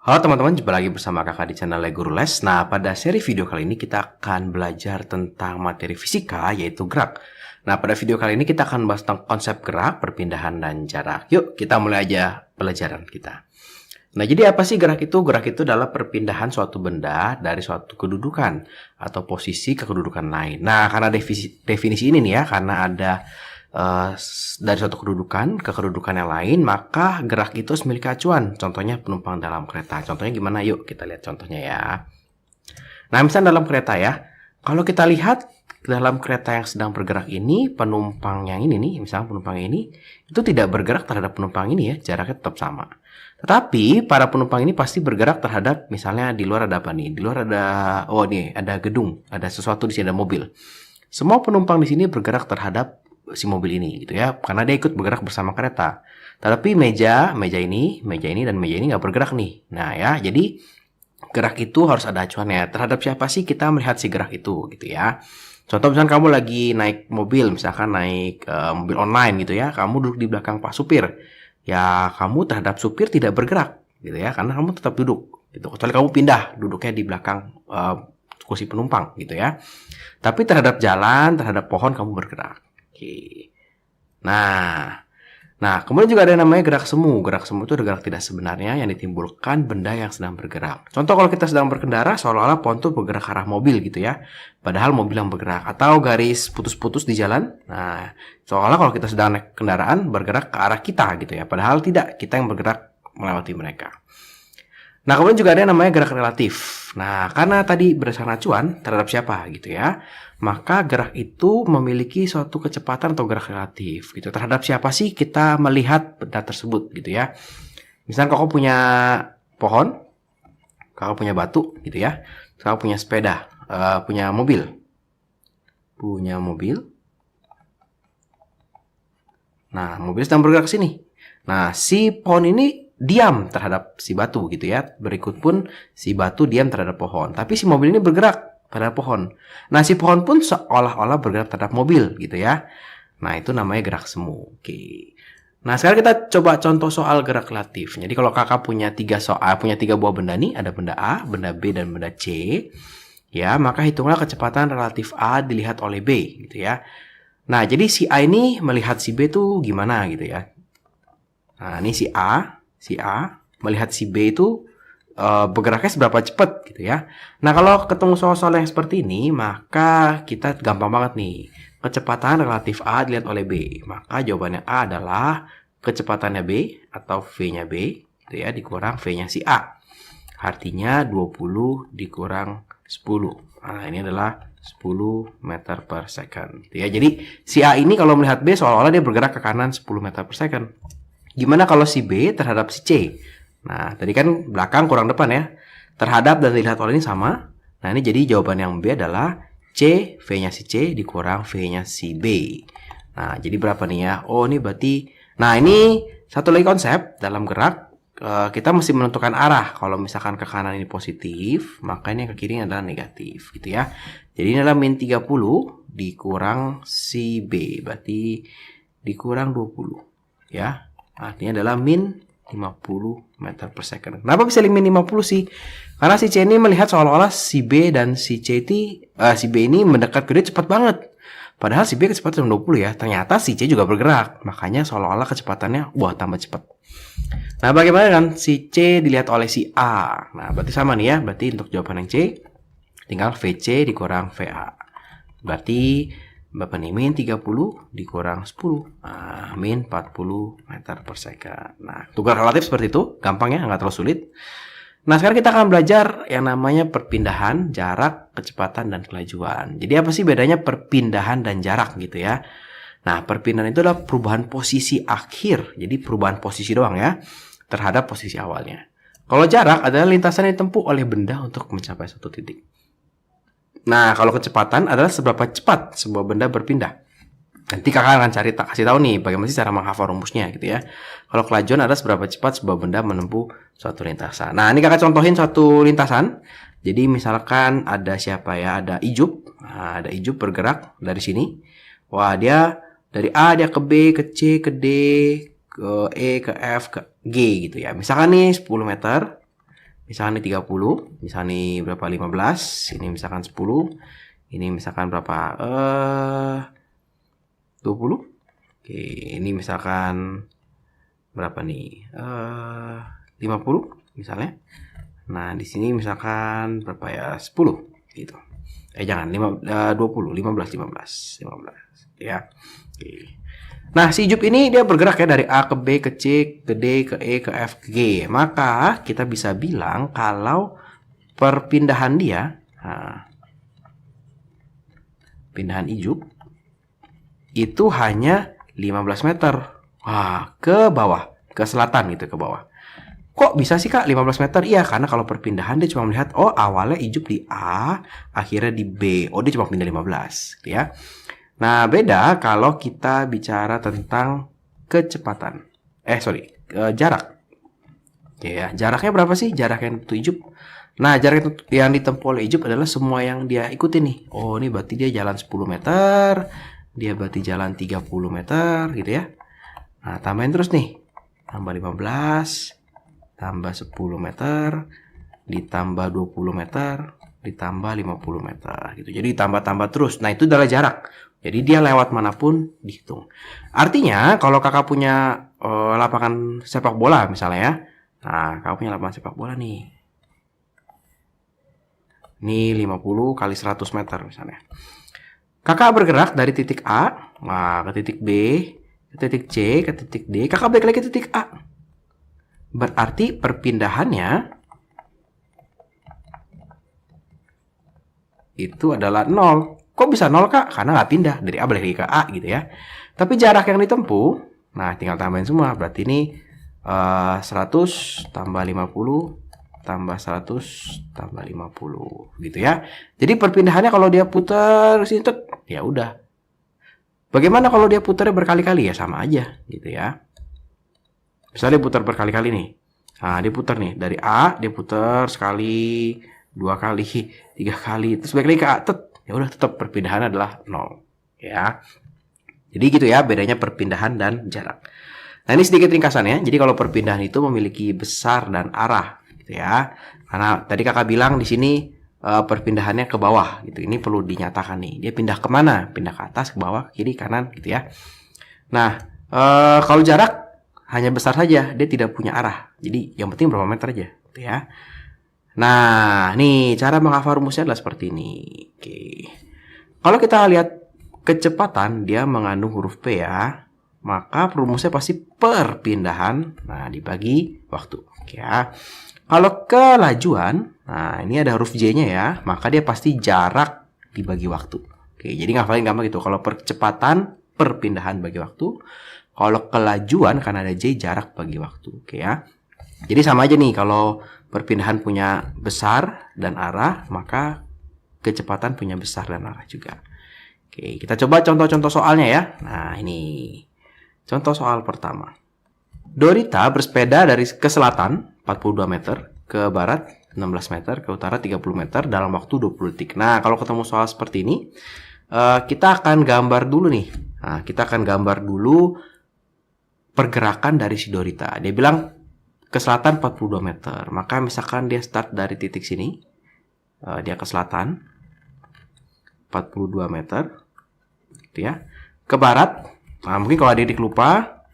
Halo teman-teman, jumpa lagi bersama kakak di channel Guru Les. Nah, pada seri video kali ini kita akan belajar tentang materi fisika, yaitu gerak. Nah, pada video kali ini kita akan bahas tentang konsep gerak, perpindahan, dan jarak. Yuk, kita mulai aja pelajaran kita. Nah, jadi apa sih gerak itu? Gerak itu adalah perpindahan suatu benda dari suatu kedudukan atau posisi ke kedudukan lain. Nah, karena definisi ini nih ya, karena ada dari suatu kedudukan ke kedudukan yang lain, maka gerak itu memiliki acuan. Contohnya penumpang dalam kereta. Contohnya gimana? Yuk kita lihat contohnya ya. Nah, misalnya dalam kereta ya. Kalau kita lihat dalam kereta yang sedang bergerak ini, penumpang yang ini nih, misalnya penumpang ini, itu tidak bergerak terhadap penumpang ini ya, jaraknya tetap sama. Tetapi para penumpang ini pasti bergerak terhadap, misalnya di luar ada apa nih? Di luar ada, oh nih ada gedung, ada sesuatu di sini, ada mobil. Semua penumpang di sini bergerak terhadap si mobil ini gitu ya, karena dia ikut bergerak bersama kereta. Tapi meja ini dan meja ini nggak bergerak nih. Nah ya, jadi gerak itu harus ada acuannya. Terhadap siapa sih kita melihat si gerak itu gitu ya. Contoh misalkan kamu lagi naik mobil, misalkan naik mobil online gitu ya, kamu duduk di belakang pak supir. Ya kamu terhadap supir tidak bergerak gitu ya, karena kamu tetap duduk gitu. Kecuali kamu pindah duduknya di belakang kursi penumpang gitu ya. Tapi terhadap jalan, terhadap pohon kamu bergerak. Oke. Nah, kemudian juga ada yang namanya gerak semu. Gerak semu itu adalah gerak tidak sebenarnya yang ditimbulkan benda yang sedang bergerak. Contoh kalau kita sedang berkendara, seolah-olah pohon itu bergerak ke arah mobil gitu ya. Padahal mobil yang bergerak. Atau garis putus-putus di jalan. Nah, seolah kalau kita sedang naik kendaraan bergerak ke arah kita gitu ya. Padahal tidak, kita yang bergerak melewati mereka. Nah, kemudian juga ada yang namanya gerak relatif. Nah, karena tadi berdasarkan acuan terhadap siapa gitu ya, maka gerak itu memiliki suatu kecepatan atau gerak relatif gitu. Terhadap siapa sih kita melihat benda tersebut gitu ya. Misalnya kakak punya pohon, kakak punya batu gitu ya, kakak punya sepeda, punya mobil. Nah, mobil sedang bergerak ke sini. Nah, si pohon ini diam terhadap si batu gitu ya. Berikut pun si batu diam terhadap pohon. Tapi si mobil ini bergerak terhadap pohon. Nah, si pohon pun seolah-olah bergerak terhadap mobil gitu ya. Nah, itu namanya gerak semu. Oke. Nah, sekarang kita coba contoh soal gerak relatif. Jadi kalau kakak punya tiga buah benda nih, ada benda A, benda B, dan benda C. Ya, maka hitunglah kecepatan relatif A dilihat oleh B gitu ya. Nah, jadi si A ini melihat si B tuh gimana gitu ya. Nah, ini si A melihat si B itu bergeraknya seberapa cepat gitu ya. Nah, kalau ketemu soal-soal yang seperti ini, maka kita gampang banget nih. Kecepatan relatif A dilihat oleh B. Maka jawabannya A adalah kecepatannya B atau V-nya B gitu ya, dikurang V-nya si A. Artinya 20 dikurang 10. Nah, ini adalah 10 meter per second. Ya, jadi si A ini kalau melihat B seolah-olah dia bergerak ke kanan 10 meter per second. Gimana kalau si B terhadap si C? Nah, tadi kan belakang kurang depan ya. Terhadap dan dilihat oleh ini sama. Nah, ini jadi jawaban yang B adalah C, V-nya si C dikurang V-nya si B. Nah, jadi berapa nih ya? Oh, ini berarti... Nah, ini satu lagi konsep dalam gerak. Kita mesti menentukan arah. Kalau misalkan ke kanan ini positif, maka ini yang ke kiri adalah negatif gitu ya. Jadi ini adalah min 30 dikurang si B. Berarti dikurang 20 ya. Artinya adalah min 50 meter per second. Kenapa bisa min 50 sih? Karena si C ini melihat seolah-olah si B dan si si B ini mendekat ke dia cepat banget. Padahal si B kecepatan 20 ya. Ternyata si C juga bergerak. Makanya seolah-olah kecepatannya tambah cepat. Nah, bagaimana kan si C dilihat oleh si A? Nah, berarti sama nih ya. Berarti untuk jawaban yang C tinggal VC dikurang VA. Berarti berapa nih? Min 30 dikurang 10. Nah, min 40 meter per second. Nah, tugas relatif seperti itu. Gampang ya, nggak terlalu sulit. Nah, sekarang kita akan belajar yang namanya perpindahan, jarak, kecepatan, dan kelajuan. Jadi apa sih bedanya perpindahan dan jarak gitu ya? Nah, perpindahan itu adalah perubahan posisi akhir. Jadi perubahan posisi doang ya, terhadap posisi awalnya. Kalau jarak adalah lintasan yang ditempuh oleh benda untuk mencapai suatu titik. Nah, kalau kecepatan adalah seberapa cepat sebuah benda berpindah. Nanti kakak akan kasih tahu nih bagaimana sih cara menghafal rumusnya gitu ya. Kalau kelajuan adalah seberapa cepat sebuah benda menempuh suatu lintasan. Nah, ini kakak contohin suatu lintasan. Jadi misalkan ada siapa ya? Ada Ijup. Nah, ada Ijup bergerak dari sini. Wah, dia dari A dia ke B, ke C, ke D, ke E, ke F, ke G gitu ya. Misalkan nih 10 meter. Misalkan ini 30, misalkan ini berapa 15, ini misalkan 10, ini misalkan berapa 20. Oke, ini misalkan berapa nih? 50 misalnya. Nah, di sini misalkan berapa ya? 10 gitu. Jangan 20, 15 ya. Oke. Nah, si Jup ini dia bergerak ya dari A ke B ke C ke D ke E ke F ke G. Maka kita bisa bilang kalau perpindahan dia, pindahan Ijup itu hanya 15 meter. Wah, ke bawah, ke selatan gitu, ke bawah. Kok bisa sih Kak 15 meter? Iya, karena kalau perpindahan dia cuma melihat, oh awalnya Ijup di A, akhirnya di B. Oh, dia cuma pindah 15 gitu ya. Nah, beda kalau kita bicara tentang kecepatan. Jarak. Ya, jaraknya berapa sih? Jarak yang itu Ijup. Nah, jarak yang ditempuh oleh Ijup adalah semua yang dia ikuti nih. Oh, ini berarti dia jalan 10 meter. Dia berarti jalan 30 meter gitu ya. Nah, tambahin terus nih. Tambah 15, tambah 10 meter, ditambah 20 meter, ditambah 50 meter gitu. Jadi tambah-tambah terus. Nah, itu adalah jarak. Jadi dia lewat manapun dihitung. Artinya kalau kakak punya lapangan sepak bola misalnya ya. Nah, kakak punya lapangan sepak bola nih. Ini 50 kali 100 meter misalnya. Kakak bergerak dari titik A, ke titik B, ke titik C, ke titik D. Kakak balik lagi ke titik A. Berarti perpindahannya itu adalah 0. Kok bisa 0 Kak? Karena nggak pindah dari A balik lagi ke A gitu ya. Tapi jarak yang ditempuh, nah tinggal tambahin semua. Berarti ini 100 tambah 50 tambah 100 tambah 50 gitu ya. Jadi perpindahannya kalau dia putar sini ya udah. Bagaimana kalau dia putarnya berkali-kali? Ya sama aja gitu ya. Misalnya dia putar berkali-kali nih. Nah, dia putar nih dari A, dia putar sekali, 2 kali, 3 kali, terus balik lagi ke A. Ya udah, tetap perpindahan adalah 0 ya. Jadi gitu ya bedanya perpindahan dan jarak. Nah, ini sedikit ringkasannya. Jadi kalau perpindahan itu memiliki besar dan arah gitu ya. Karena tadi kakak bilang di sini perpindahannya ke bawah gitu. Ini perlu dinyatakan nih. Dia pindah kemana? Pindah ke atas, ke bawah, ke kiri, kanan gitu ya. Nah, kalau jarak hanya besar saja, dia tidak punya arah. Jadi yang penting berapa meter aja gitu ya. Nah, nih cara menghafal rumusnya adalah seperti ini. Oke. Kalau kita lihat kecepatan, dia mengandung huruf P ya. Maka rumusnya pasti perpindahan, nah dibagi waktu. Oke ya. Kalau kelajuan, nah ini ada huruf J-nya ya. Maka dia pasti jarak dibagi waktu. Oke, jadi ngafalin gampang gitu. Kalau percepatan, perpindahan bagi waktu. Kalau kelajuan, karena ada J, jarak bagi waktu. Oke ya. Jadi sama aja nih, kalau perpindahan punya besar dan arah, maka kecepatan punya besar dan arah juga. Oke, kita coba contoh-contoh soalnya ya. Nah, ini. Contoh soal pertama. Dorita bersepeda dari ke selatan 42 meter, ke barat 16 meter, ke utara 30 meter dalam waktu 20 detik. Nah, kalau ketemu soal seperti ini, kita akan gambar dulu nih. Nah, kita akan gambar dulu pergerakan dari si Dorita. Dia bilang ke selatan 42 meter. Maka misalkan dia start dari titik sini. Dia ke selatan 42 meter. Gitu ya. Ke barat. Nah, mungkin kalau adik lupa.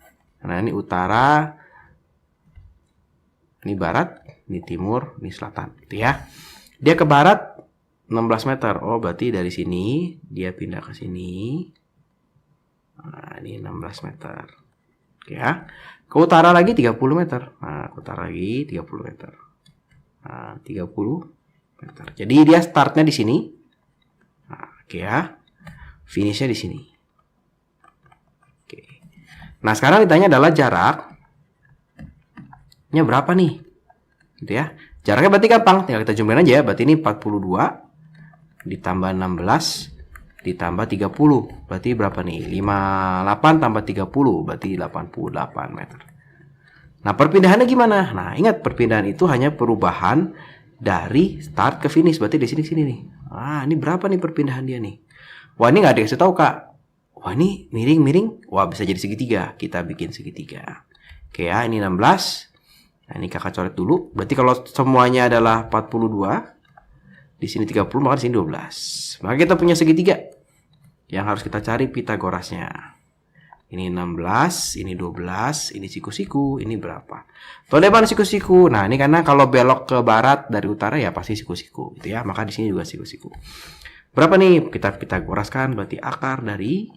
Nah, ini utara. Ini barat. Ini timur. Ini selatan. Gitu ya. Dia ke barat 16 meter. Oh, berarti dari sini. Dia pindah ke sini. Nah, ini 16 meter. Oke ya. Ke utara lagi 30 meter. Nah, ke utara lagi 30 meter. Nah, 30 meter. Jadi dia startnya di sini. Nah, oke ya. Finishnya di sini. Oke. Nah, sekarang ditanya adalah jaraknya berapa nih? Gitu ya. Jaraknya berarti gampang. Tinggal kita jumlahin aja ya. Berarti ini 42 ditambah 16 ditambah 30. Berarti berapa nih? 58 tambah 30. Berarti 88 meter. Nah, perpindahannya gimana? Nah, ingat perpindahan itu hanya perubahan dari start ke finish. Berarti di sini nih. Ah, ini berapa nih perpindahan dia nih? Wah, ini nggak ada yang kasih tahu, Kak. Wah, ini miring-miring. Wah, bisa jadi segitiga. Kita bikin segitiga. Oke ya, ini 16. Nah, ini kakak coret dulu. Berarti kalau semuanya adalah 42, di sini 30, maka di sini 12. Maka kita punya segitiga yang harus kita cari Pitagorasnya. Ini 16, ini 12, ini siku-siku, ini berapa? Toleban siku-siku. Nah, ini karena kalau belok ke barat dari utara ya pasti siku-siku gitu ya. Maka di sini juga siku-siku. Berapa nih? Kita Pitagoraskan, berarti akar dari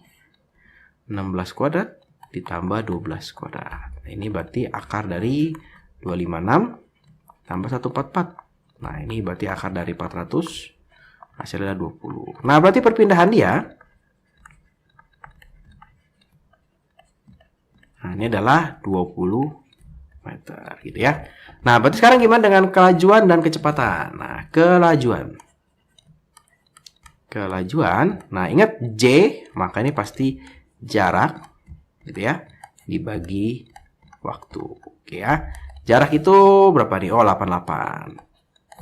16 kuadrat ditambah 12 kuadrat. Nah, ini berarti akar dari 256 tambah 144. Nah, ini berarti akar dari 400, hasilnya 20. Nah, berarti perpindahan dia, nah ini adalah 20 meter gitu ya. Nah, berarti sekarang gimana dengan kelajuan dan kecepatan? Nah, kelajuan. Nah ingat J, maka ini pasti jarak gitu ya, dibagi waktu. Oke ya. Jarak itu berapa nih? Oh, 88.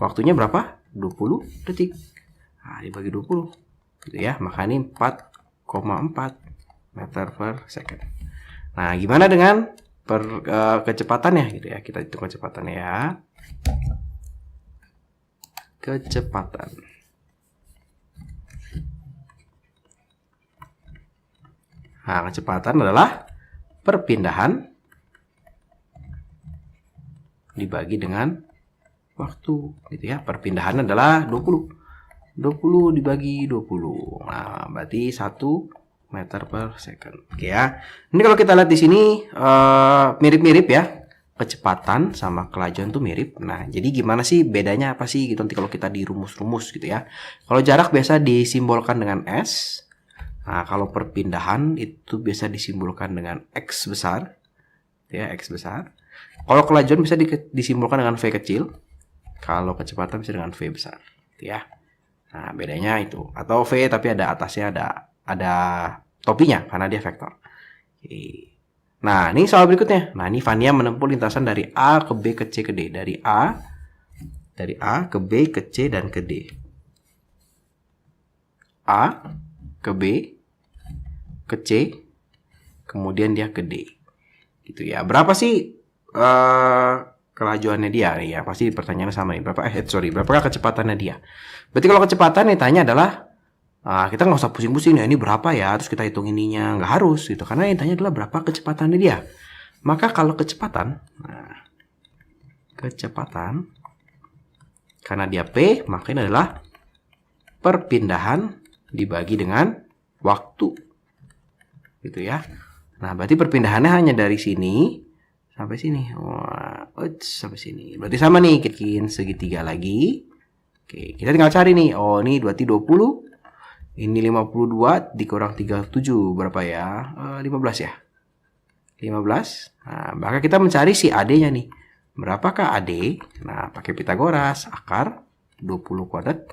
Waktunya berapa? 20 detik. Nah, dibagi 20 gitu ya. Maka ini 4,4 meter per second. Nah, gimana dengan kecepatannya gitu ya. Kita hitung kecepatannya ya. Kecepatan. Nah, kecepatan adalah perpindahan dibagi dengan waktu gitu ya. Perpindahan adalah 20 dibagi 20. Nah, berarti 1 meter per second. Oke ya. Ini kalau kita lihat di sini mirip-mirip ya. Kecepatan sama kelajuan tuh mirip. Nah, jadi gimana sih bedanya apa sih gitu nanti kalau kita dirumus-rumus gitu ya. Kalau jarak biasa disimbolkan dengan S. Nah, kalau perpindahan itu biasa disimbolkan dengan X besar. Ya, X besar. Kalau kelajuan bisa disimbolkan dengan V kecil. Kalau kecepatan bisa dengan V besar. Ya. Nah, bedanya itu. Atau V tapi ada atasnya ada topinya karena dia vektor. Oke. Nah, ini soal berikutnya. Nah, ini Vania menempuh lintasan dari A ke B ke C ke D. Dari A ke B ke C dan ke D. A ke B ke C, kemudian dia ke D. Gitu ya. Berapa sih kelajuannya dia ya? Pasti pertanyaannya sama nih. Berapakah kecepatannya dia? Berarti kalau kecepatan yang tanya adalah kita nggak usah pusing-pusing ya, ini berapa ya, terus kita hitung ininya, nggak harus gitu, karena yang tanya adalah berapa kecepatannya dia. Maka kalau kecepatan, karena dia P, maka ini adalah perpindahan dibagi dengan waktu, gitu ya. Nah, berarti perpindahannya hanya dari sini sampai sini, sampai sini. Berarti sama nih, bikin segitiga lagi. Oke, kita tinggal cari nih. Oh, ini berarti 20. Ini 52 dikurang 37 berapa ya? 15 ya. 15. Nah, maka kita mencari si AD-nya nih. Berapakah AD? Nah, pakai Pitagoras, akar 20 kuadrat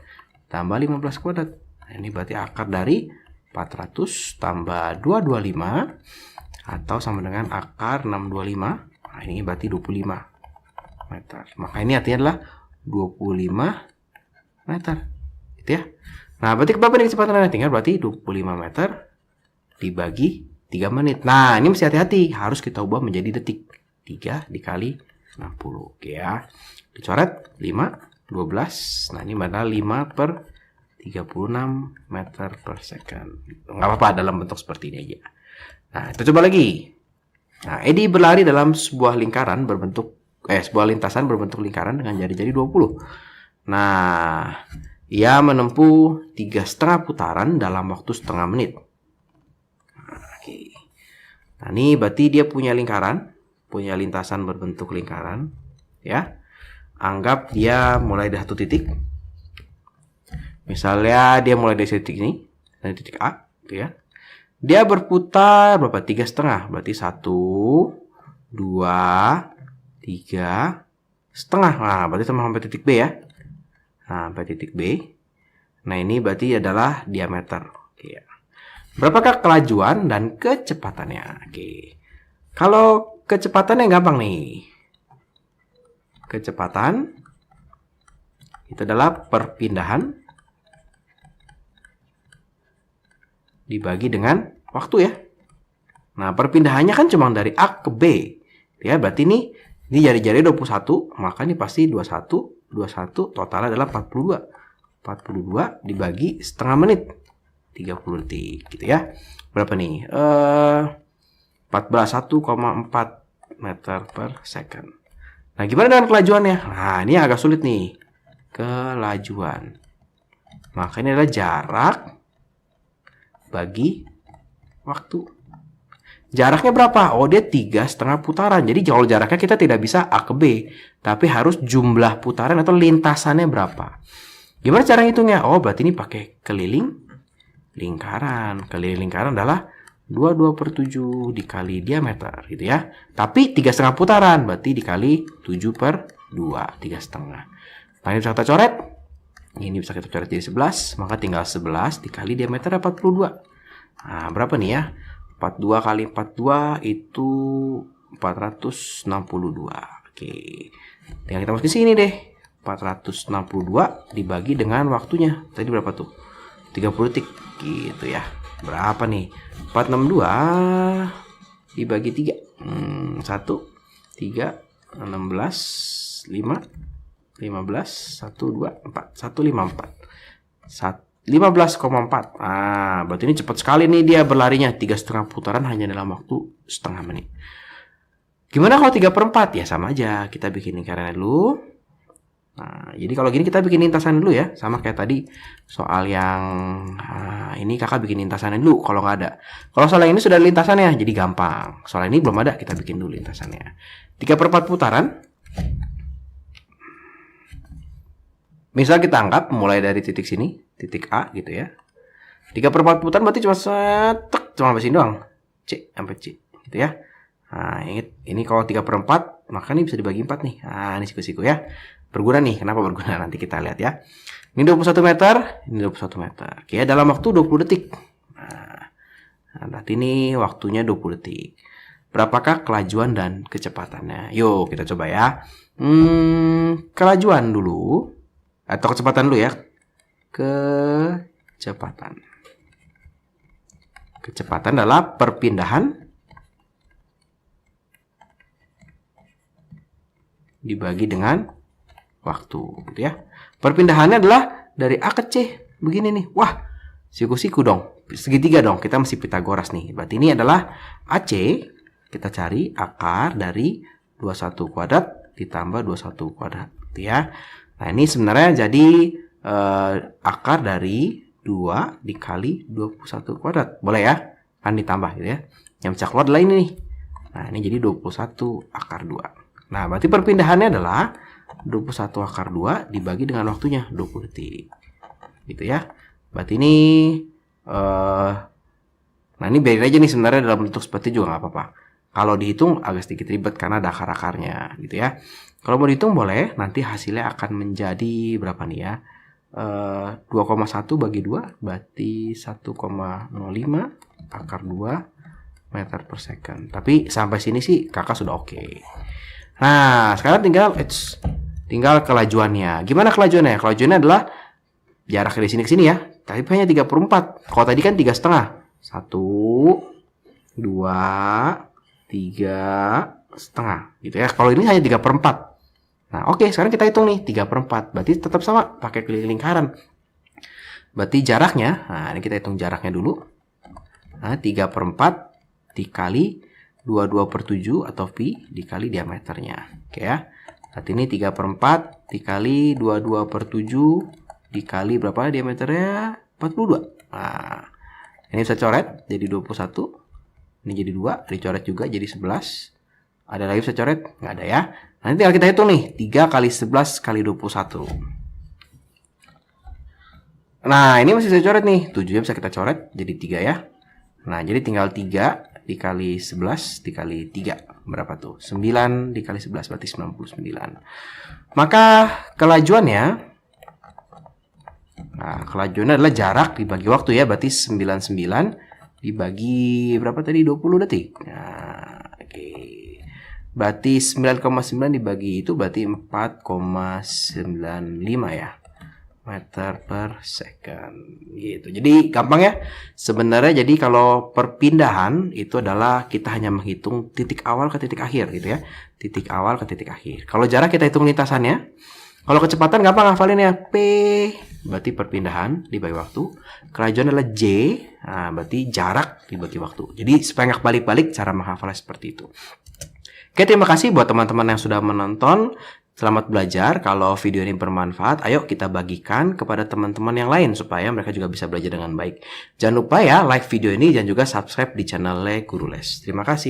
tambah 15 kuadrat. Nah, ini berarti akar dari 400 tambah 225 atau sama dengan akar 625. Nah, ini berarti 25 meter. Maka ini artinya adalah 25 meter. Gitu ya. Nah, berarti berapa nih kecepatannya? Tinggal berarti 25 meter dibagi 3 menit. Nah, ini mesti hati-hati. Harus kita ubah menjadi detik. 3 dikali 60. Oke ya. Dicoret 5, 12. Nah, ini adalah 5 per 36 meter per second. Nggak apa-apa dalam bentuk seperti ini aja. Nah, kita coba lagi. Nah, Edi berlari dalam sebuah lintasan berbentuk lingkaran dengan jari-jari 20. Nah, ia menempuh 3,5 putaran dalam waktu setengah menit. Oke. Nah, ini berarti dia punya lintasan berbentuk lingkaran, ya. Anggap dia mulai dari 1 titik. Misalnya dia mulai dari titik ini, dari titik A, gitu ya. Dia berputar berapa? 3,5. Berarti 1, 2, 3 setengah. Nah, berarti sampai titik B ya. Nah, sampai titik B. Nah, ini berarti adalah diameter. Oke ya. Berapakah kelajuan dan kecepatannya? Oke. Kalau kecepatannya gampang nih. Kecepatan itu adalah perpindahan dibagi dengan waktu ya. Nah, perpindahannya kan cuma dari A ke B. Ya, berarti ini Ini jari-jari 21, maka ini pasti 21 totalnya adalah 42. 42 dibagi setengah menit, 30 detik gitu ya. Berapa nih? 1,4 meter per second. Nah, gimana dengan kelajuannya? Nah, ini agak sulit nih. Kelajuan. Maka ini adalah jarak bagi waktu. Jaraknya berapa? Oh, dia 3,5 putaran. Jadi kalau jaraknya kita tidak bisa A ke B, tapi harus jumlah putaran atau lintasannya berapa. Gimana cara hitungnya? Oh, berarti ini pakai keliling lingkaran. Keliling lingkaran adalah 22/7 dikali diameter gitu ya. Tapi 3,5 putaran, berarti dikali 7/2, 3,5. Nah, ini bisa kita coret. Ini bisa kita coret jadi 11, maka tinggal 11 dikali diameter 42. Nah, berapa nih ya? 42 kali 42 itu 462. Oke. Tinggal kita masukin sini deh. 462 dibagi dengan waktunya. Tadi berapa tuh? 30 detik gitu ya. Berapa nih? 462 dibagi 3. 1 3 16 5 15 1 2 4 154. 15,4. Ah, berarti ini cepat sekali nih dia berlarinya. 3,5 putaran hanya dalam waktu setengah menit. Gimana kalau 3/4? Ya sama aja. Kita bikin lingkarannya dulu. Nah, jadi kalau gini kita bikin lintasan dulu ya. Sama kayak tadi soal yang ini kakak bikin lintasannya dulu kalau nggak ada. Kalau soal yang ini sudah ada lintasannya, jadi gampang. Soal ini belum ada, kita bikin dulu lintasannya. 3/4 putaran. Misal kita anggap mulai dari titik sini, titik A gitu ya. 3/4 putaran berarti cuma cuma sampai sini doang. C sampai C gitu ya. Nah, ingat ini kalau 3/4 maka ini bisa dibagi 4 nih. Nah, ini siku-siku ya. Berguna nih. Kenapa berguna? Nanti kita lihat ya. Ini 21 meter, ini 21 meter. Oke, dalam waktu 20 detik. Nah, berarti ini waktunya 20 detik. Berapakah kelajuan dan kecepatannya? Yuk, kita coba ya. Kelajuan dulu. Atau kecepatan dulu ya. Kecepatan. Kecepatan adalah perpindahan dibagi dengan waktu gitu ya. Perpindahannya adalah dari A ke C. Begini nih. Wah, siku-siku dong. Segitiga dong. Kita masih Pitagoras nih. Berarti ini adalah AC. Kita cari akar dari 21 kuadrat ditambah 21 kuadrat gitu ya. Nah, ini sebenarnya jadi akar dari 2 dikali 21 kuadrat. Boleh ya? Kan ditambah gitu ya. Yang bisa keluar adalah ini nih. Nah, ini jadi 21 akar 2. Nah, berarti perpindahannya adalah 21 akar 2 dibagi dengan waktunya 20 detik. Gitu ya. Berarti ini nah, ini biarin aja nih sebenarnya dalam bentuk seperti juga nggak apa-apa. Kalau dihitung agak sedikit ribet karena ada akar-akarnya gitu ya. Kalau mau dihitung boleh, nanti hasilnya akan menjadi berapa nih ya? 2,1 bagi 2 berarti 1,05 akar 2 meter per second. Tapi sampai sini sih kakak sudah oke. Nah, sekarang tinggal kelajuannya. Gimana kelajuannya? Kelajuannya adalah jarak dari sini ke sini ya. Tapi hanya 3/4. Kalau tadi kan 3,5. 1, 2, 3,5 gitu ya. Kalau ini hanya 3/4. Nah, oke, sekarang kita hitung nih 3/4. Berarti tetap sama pakai keliling lingkaran. Berarti jaraknya, nah ini kita hitung jaraknya dulu. Nah, 3/4 dikali 22/7 atau pi dikali diameternya. Oke ya. Berarti ini 3/4 dikali 22/7 dikali berapa diameternya? 42. Nah, ini bisa coret jadi 21. Ini jadi 2, dicoret juga jadi 11. Ada lagi bisa coret? Nggak ada ya. Nanti tinggal kita hitung nih. 3 kali 11 kali 21. Nah, ini masih bisa coret nih. 7 bisa kita coret jadi 3 ya. Nah, jadi tinggal 3 dikali 11 dikali 3. Berapa tuh? 9 dikali 11 berarti 99. Maka kelajuannya, nah, kelajuannya adalah jarak dibagi waktu ya. Berarti 99 dibagi berapa tadi? 20 detik. Nah, oke. Berarti 9,9 dibagi itu berarti 4,95 ya. meter per second gitu. Jadi gampang ya. Sebenarnya jadi kalau perpindahan itu adalah kita hanya menghitung titik awal ke titik akhir gitu ya. Titik awal ke titik akhir. Kalau jarak kita hitung lintasannya. Kalau kecepatan gampang hafalin ya. P berarti perpindahan dibagi waktu. Kelajuan adalah J. Nah, berarti jarak dibagi waktu. Jadi supaya nggak balik-balik cara menghafalnya seperti itu. Oke, terima kasih buat teman-teman yang sudah menonton. Selamat belajar. Kalau video ini bermanfaat, ayo kita bagikan kepada teman-teman yang lain supaya mereka juga bisa belajar dengan baik. Jangan lupa ya like video ini dan juga subscribe di channel Guru Les. Terima kasih.